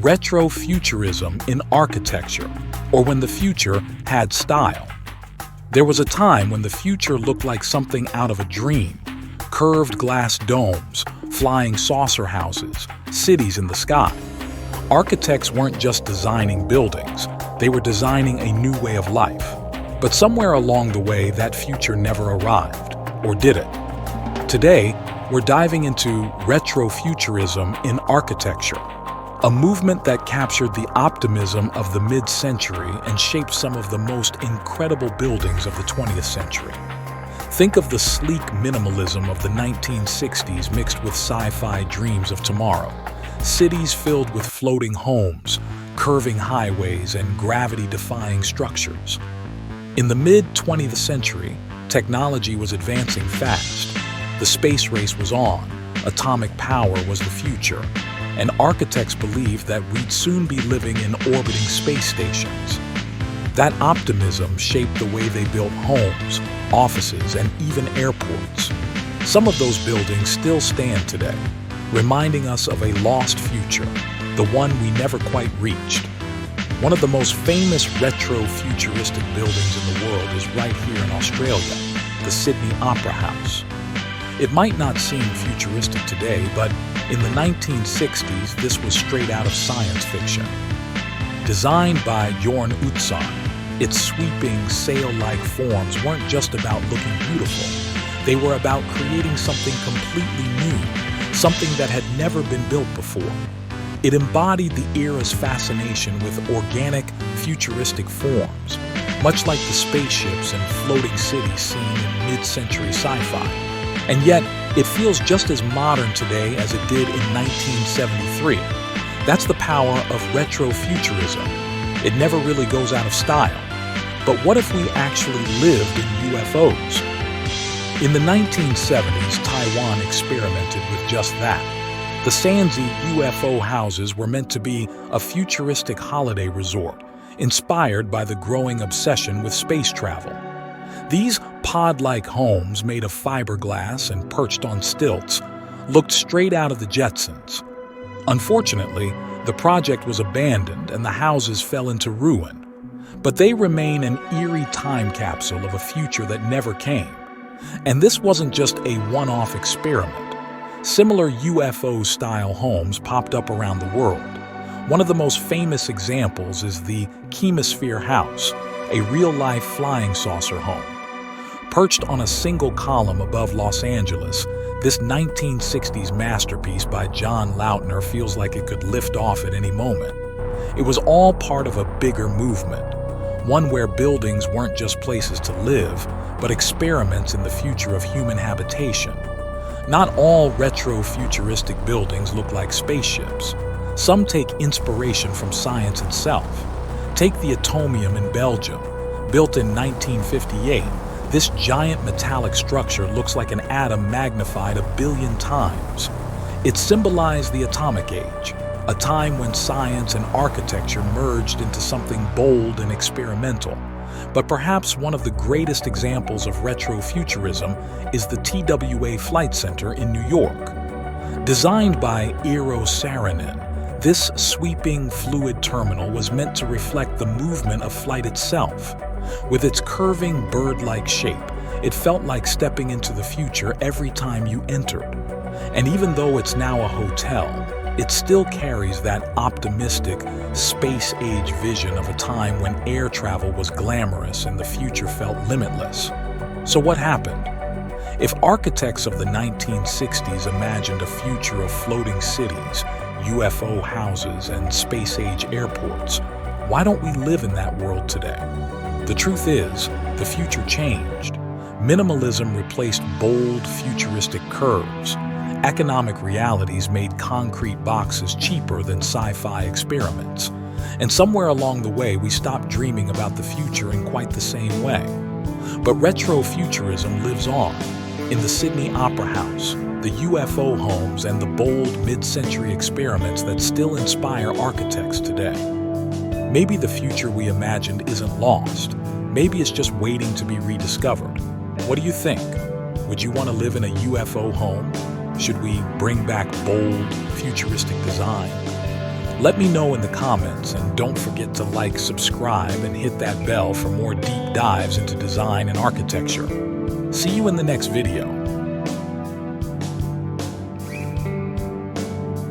Retro-Futurism in architecture, or when the future had style. There was a time when the future looked like something out of a dream. Curved glass domes, flying saucer houses, cities in the sky. Architects weren't just designing buildings, they were designing a new way of life. But somewhere along the way, that future never arrived, or did it? Today, we're diving into Retro-Futurism in architecture, a movement that captured the optimism of the mid-century and shaped some of the most incredible buildings of the 20th century. Think of the sleek minimalism of the 1960s mixed with sci-fi dreams of tomorrow. Cities filled with floating homes, curving highways, and gravity-defying structures. In the mid-20th century, technology was advancing fast. The space race was on, atomic power was the future, and architects believed that we'd soon be living in orbiting space stations. That optimism shaped the way they built homes, offices, and even airports. Some of those buildings still stand today, reminding us of a lost future, the one we never quite reached. One of the most famous retro-futuristic buildings in the world is right here in Australia, the Sydney Opera House. It might not seem futuristic today, but in the 1960s, this was straight out of science fiction. Designed by Jorn Utzon, its sweeping, sail-like forms weren't just about looking beautiful. They were about creating something completely new, something that had never been built before. It embodied the era's fascination with organic, futuristic forms, much like the spaceships and floating cities seen in mid-century sci-fi. And yet, it feels just as modern today as it did in 1973. That's the power of retro-futurism. It never really goes out of style. But what if we actually lived in UFOs? In the 1970s, Taiwan experimented with just that. The Sansi UFO houses were meant to be a futuristic holiday resort, inspired by the growing obsession with space travel. These pod-like homes made of fiberglass and perched on stilts looked straight out of the Jetsons. Unfortunately, the project was abandoned and the houses fell into ruin. But they remain an eerie time capsule of a future that never came. And this wasn't just a one-off experiment. Similar UFO-style homes popped up around the world. One of the most famous examples is the Chemasphere House, a real-life flying saucer home. Perched on a single column above Los Angeles, this 1960s masterpiece by John Lautner feels like it could lift off at any moment. It was all part of a bigger movement, one where buildings weren't just places to live, but experiments in the future of human habitation. Not all retro-futuristic buildings look like spaceships. Some take inspiration from science itself. Take the Atomium in Belgium. Built in 1958, this giant metallic structure looks like an atom magnified 1 billion times. It symbolized the atomic age, a time when science and architecture merged into something bold and experimental. But perhaps one of the greatest examples of retro-futurism is the TWA Flight Center in New York. Designed by Eero Saarinen, this sweeping, fluid terminal was meant to reflect the movement of flight itself. With its curving, bird-like shape, it felt like stepping into the future every time you entered. And even though it's now a hotel, it still carries that optimistic, space-age vision of a time when air travel was glamorous and the future felt limitless. So what happened? If architects of the 1960s imagined a future of floating cities, UFO houses, and space-age airports, why don't we live in that world today? The truth is, the future changed. Minimalism replaced bold, futuristic curves. Economic realities made concrete boxes cheaper than sci-fi experiments. And somewhere along the way, we stopped dreaming about the future in quite the same way. But retro-futurism lives on. In the Sydney Opera House, the UFO homes, and the bold mid-century experiments that still inspire architects today. Maybe the future we imagined isn't lost. Maybe it's just waiting to be rediscovered. What do you think? Would you want to live in a UFO home? Should we bring back bold, futuristic design? Let me know in the comments, and don't forget to like, subscribe, and hit that bell for more deep dives into design and architecture. See you in the next video.